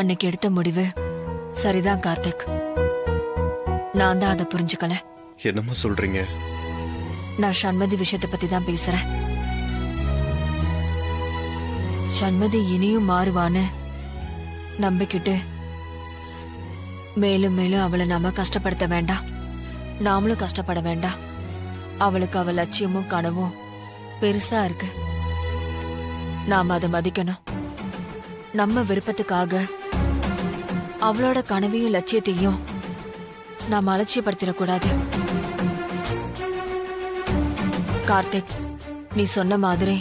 அன்னைக்கு எடுத்த முடிவு சரிதான் கார்த்திக். நான் தான் அதை புரிஞ்சுக்கல. என்னம்மா சொல்றீங்க? நான் சண்மதி விஷயத்தை பத்தி தான் பேசுறேன். சண்மதி இனியும் மாறுவான்னு நம்பிக்கிட்டு மேலும் மேலும் அவளை நாம கஷ்டப்படுத்த வேண்டாம். நாமளும் கஷ்டப்பட வேண்டாம். அவளுக்கு அவள் லட்சியமும் கனவும் பெருசா இருக்கு. நாம அதை மதிக்கணும். நம்ம விருப்பத்துக்காக அவளோட கனவையும் லட்சியத்தையும் நாம அலட்சியப்படுத்திடக்கூடாது. கார்த்திக், நீ சொன்ன மாதிரி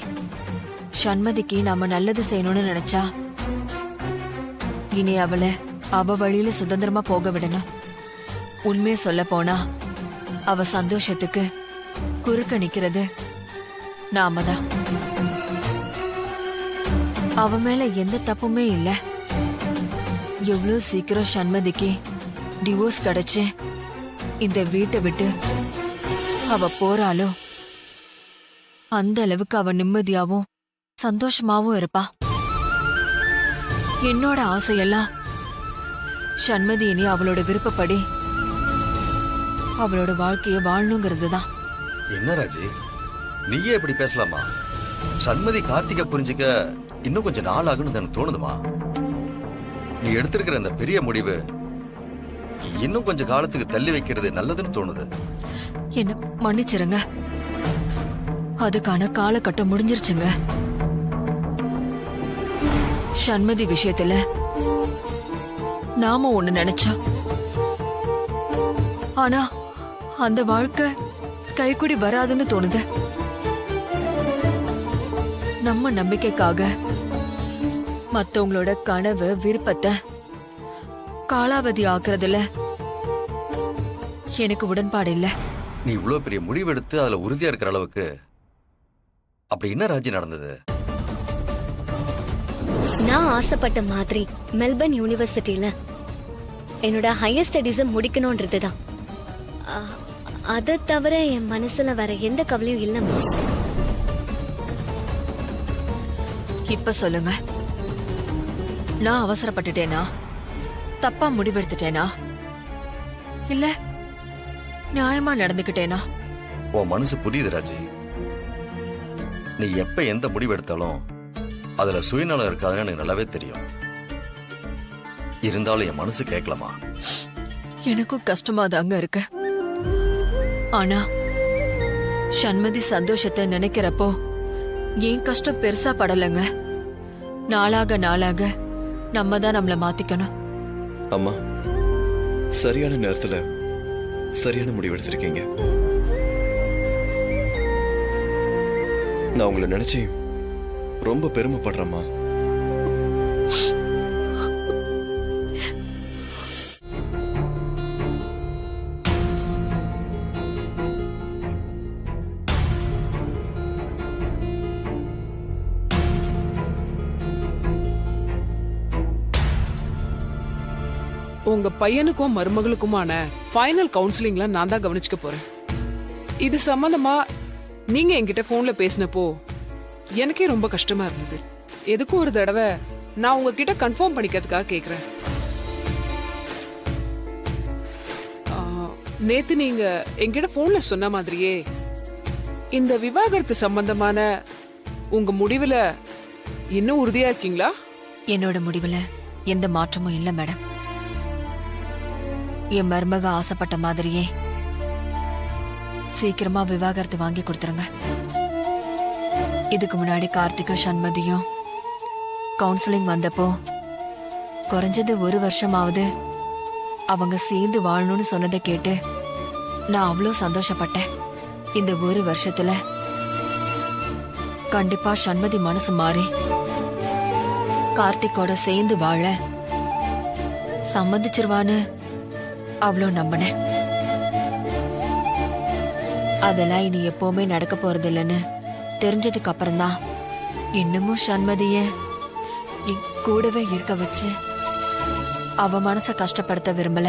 சண்மதிக்கு நாம நல்லது செய்யணும்னு நினைச்சா இனி அவளை அவ வழியில சுதந்திரமா போக விடணும். உண்மையை சொல்ல போனா அவ சந்தோஷத்துக்கு குறுக்க நிக்கிறது நாம தான். அவ மேல எந்த தப்புமே இல்ல. எவ்வளவு சீக்கிரம் சண்மதிக்கு டிவோர்ஸ் கிடைச்சு இந்த வீட்டை விட்டு அவ போறாளோ அந்த அளவுக்கு அவ நிம்மதியாவும் சந்தோஷமாவும் இருப்பா. என்னோட ஆசையெல்லாம் சண்மதி இனி அவளோட விருப்பப்படி அவளோட வாழ்க்கைய வாழணுங்கிறது தான். என்ன ராஜி, நீயே இப்படி பேசலாமா? சண்மதி கார்த்திகை புரிஞ்சுக்க இன்னும் கொஞ்சம் நாள் ஆகுன்னு எனக்கு தோணுதுமா. நீ எடுத்திருக்கிற அந்த பெரிய முடிவு இன்னும் கொஞ்சம் காலத்துக்கு தள்ளி வைக்கிறது நல்லதுன்னு தோணுது. என்ன மன்னிச்சிருங்க, அதுக்கான காலகட்டம் முடிஞ்சிருச்சுங்க. சண்மதி விஷயத்துல நாம ஒண்ணு நினைச்சோம். ஆனா அந்த வாழ்க்கை கைக்குடி வராதுன்னு தோணுது. நம்ம நம்பிக்கைக்காக மத்தவங்களோட கனவு விருப்பத்தை காலாவதி ஆக்குறதுல எனக்கு உடன்பாடு இல்ல. நீ இவ்வளவு பெரிய முடிவு எடுத்து அதுல உறுதியா இருக்கிற அளவுக்கு அப்படி என்ன ராஜி நடந்தது? நான் ஆசைப்பட்ட மாதிரி மெல்பர்ன் யூனிவர்சிட்டியில என்னோட ஹையர் ஸ்டடீஸை முடிக்கணும்ன்றதுதான். அதை தவிர என் மனசுல வேற எந்த கவலையும் இல்லம்மா. இப்ப சொல்லுங்க, நான் அவசரப்பட்டுட்டேனா? தப்பா முடிவெடுத்துட்டேனா? இல்ல நியாயமா நடந்துக்கிட்டேனா? உன் மனசு புரியுது ராஜி. நீ எப்ப எந்த முடிவு எடுத்தாலும் அதுல சுயநலம் இருக்காதுன்னு எனக்கு நல்லாவே தெரியும். இருந்தாலும் என் மனசு கேட்கலாமா? எனக்கும் கஷ்டமா தாங்க இருக்கு. ஆனா சண்மதி சந்தோஷத்தை நினைக்கிறப்போ ஏன் கஷ்டம் பெருசா படலங்க. நாளாக நாளாக நம்ம தான் நம்மள மாத்திக்கணும். அம்மா, சரியான நேரத்துல சரியான முடிவு எடுத்திருக்கீங்க. நான் உங்களை நினைச்சு ரொம்ப பெருமைப்படுறேம்மா. உங்க பையனுக்கும் மருமகளுக்குமான ஃபைனல் கவுன்சிலிங்ல நான் தான் கவனிச்சுக்க போறேன். இது சம்பந்தமா நீங்க என்கிட்ட போன்ல பேசினப்போ எனக்கே ரொம்ப கஷ்டமா இருந்தது. எதுக்கும் ஒரு தடவை நான் உங்ககிட்ட கன்ஃபார்ம் பண்ணிக்கிறதுக்காக கேக்குறேன். நேத்து நீங்க என்கிட்ட போன்ல சொன்ன மாதிரியே இந்த விவாகரத்து சம்பந்தமான உங்க முடிவுல இன்னும் உறுதியா இருக்கீங்களா? என்னோட முடிவுல எந்த மாற்றமும் இல்ல மேடம். என் மருமக ஆசைப்பட்ட மாதிரியே சீக்கிரமா விவாகரத்து வாங்கி கொடுத்துருங்க. இதுக்கு முன்னாடி கார்த்திகும் சண்மதியும் கவுன்சிலிங் வந்தப்போ குறைஞ்சது 1 வருஷமாவது அவங்க சேர்ந்து வாழணும்னு சொன்னதை கேட்டு நான் அவ்வளோ சந்தோஷப்பட்டேன். இந்த 1 வருஷத்துல கண்டிப்பா சண்மதி மனசு மாறி கார்த்திக்கோட சேர்ந்து வாழ சம்மதிச்சிருவான்னு அவ்வளோ நம்பினேன். அதெல்லாம் இனி எப்பவுமே நடக்க போறது இல்லைன்னு தெரிஞ்சதுக்கு அப்புறம்தான் இன்னமும் சண்மதிய கூடவே இருக்க வச்சு அவ மனச கஷ்டப்படுத்த விரும்பல.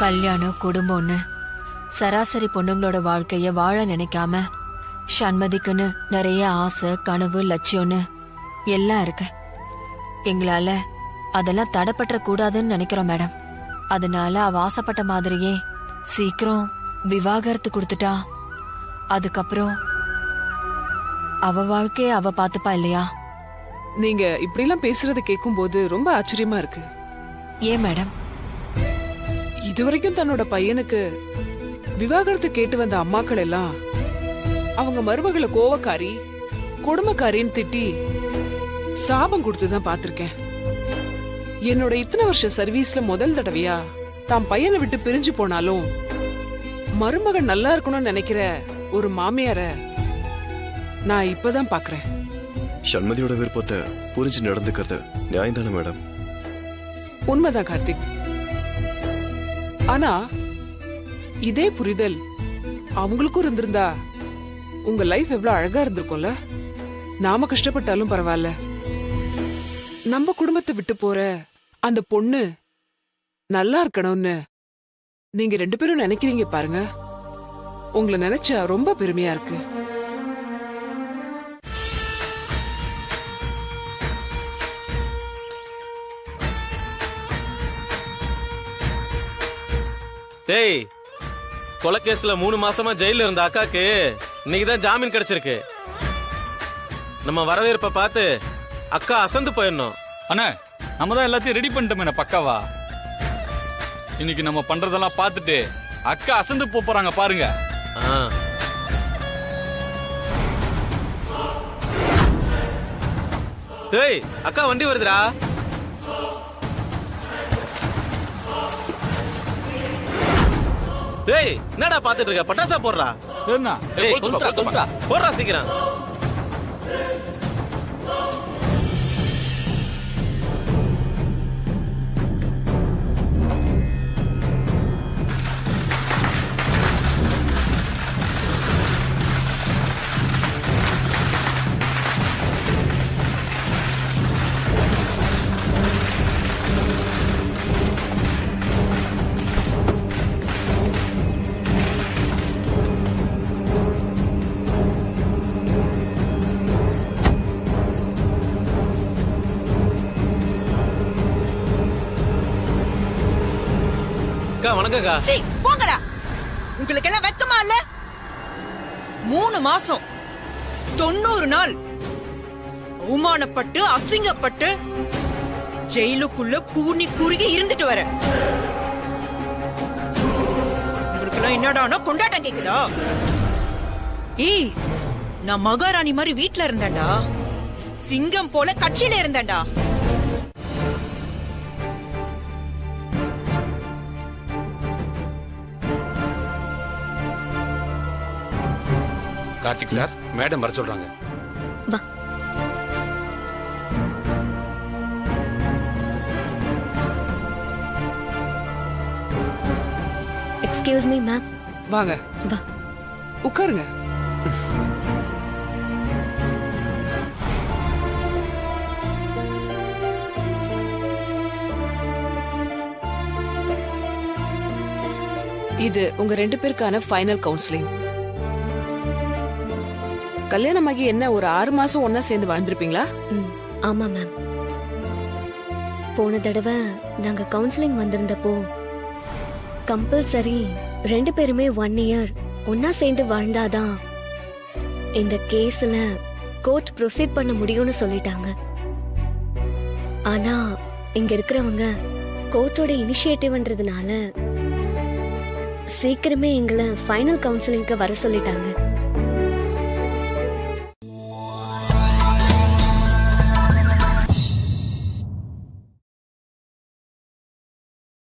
கல்யாணம் குடும்பம்னு சராசரி பொண்ணுங்களோட வாழ்க்கைய வாழ நினைக்காம சண்மதிக்குன்னு நிறைய ஆசை கனவு லட்சியம்னு எல்லாம் இருக்கு. எங்களால அதெல்லாம் தடைப்பற்ற கூடாதுன்னு நினைக்கிறோம் மேடம். அதனால அவ ஆசைப்பட்ட மாதிரியே சீக்கிரம் விவாகரத்து கொடுத்துட்டா அதுக்கப்புறம் அவ வாழ்க்கைய அவ பாத்துப்பா இல்லையா? நீங்க இப்படிலாம் பேசுறத கேட்கும்போது ரொம்ப ஆச்சரியமா இருக்கு. ஏன் மேடம்? இதுவரைக்கும் தன்னோட பையனுக்கு விவாகரத்து கேட்டு வந்த அம்மாக்கள் எல்லாம் அவங்க மருமகளை கோவக்காரி கொடுமைக்காரின்னு திட்டி சாபம் கொடுத்துதான் பாத்திருக்கேன். என்னோட இத்தனை வருஷ சர்வீஸ்ல முதல் தடவையா தான் பையனை விட்டு பிரிஞ்சு போனாலும் மருமகன் நல்லா இருக்கணும்னு நினைக்கிற ஒரு மாமியார நான் இப்பதான் பாக்குறேன். சண்மதியோட விருப்பத்தை புரிஞ்சு நடந்துக்கிறது நியாயம் தானே மேடம்? உண்மைதான் கார்த்திக். ஆனா இதே புரிதல் அவங்களுக்கும் இருந்திருந்தா உங்க லைஃப் எவ்வளவு அழகா இருந்திருக்கும்ல. நாம கஷ்டப்பட்டாலும் பரவாயில்ல, நம்ம குடும்பத்தை விட்டு போற அந்த பொண்ணு நல்லா இருக்கணும்னு நீங்க 2 பேரும் நினைக்கிறீங்க பாருங்க. உங்களை நினைச்சா ரொம்ப பெருமையா இருக்கு. டேய், கொலைகேஸ்ல 3 மாசமா ஜெயில இருந்த அக்காக்கு இன்னைக்குதான் ஜாமீன் கிடைச்சிருக்கு. நம்ம வரவேற்பை பார்த்து அக்கா அசந்து போயிடணும். அண்ணா, நம்ம தான் எல்லாத்தையும் ரெடி பண்ணிட்டோமே பக்காவா. இன்னைக்கு நம்ம பண்றதெல்லாம் பார்த்துட்டு அக்கா அசந்து போறாங்க பாருங்க. டேய், அக்கா வண்டி வருதுடா. டேய், என்னடா பாத்துட்டு இருக்க? பட்டாசா போடுறா. போடுறா சீக்கிரம். வணக்கம்க்கா. போங்கடா, உங்களுக்கு எல்லாம் வெக்கமா இல்ல? 3 மாசம் 90 நாள் அவமானப்பட்டு அசிங்கப்பட்டு ஜெயிலுக்குள்ள கூனி குறுகி இருந்துட்டு வர உங்களுக்கு எல்லாம் என்னடானா கொண்டாட்டம் கேக்குதா? ஏய், நான் மகாராணி மாதிரி வீட்டுல இருந்தேன்டா, சிங்கம் போல கட்சியில இருந்தேன்டா. கார்த்திக் சார், மேடம் வர சொல்றாங்க. வா. Excuse me ma'am. வாங்க, வா உட்காருங்க. இது உங்க 2 பேருக்கான ஃபைனல் கவுன்சிலிங். கல்யாணமாகி என்ன ஒரு 6 மாசம் ஒன்னா சேர்ந்து வாழ்ந்திருப்பீங்களா? ஆமா மேம். போன தடவை நாங்க கவுன்சிலிங் வந்திருந்தப்போ கம்பல்சரி 2 பேருமே 1 இயர் ஒன்னா சேர்ந்து வாழ்ந்தாதான் இந்த கேஸ்ல கோர்ட் ப்ரொசீட் பண்ண முடியும்னு சொல்லிட்டாங்க. ஆனா இங்க இருக்கிறவங்க கோர்ட்டோட இனிஷியேட்டிவ்ன்றதுனால சீக்கிரமே எங்களை ஃபைனல் கவுன்சிலிங்க்கு வர சொல்லிட்டாங்க.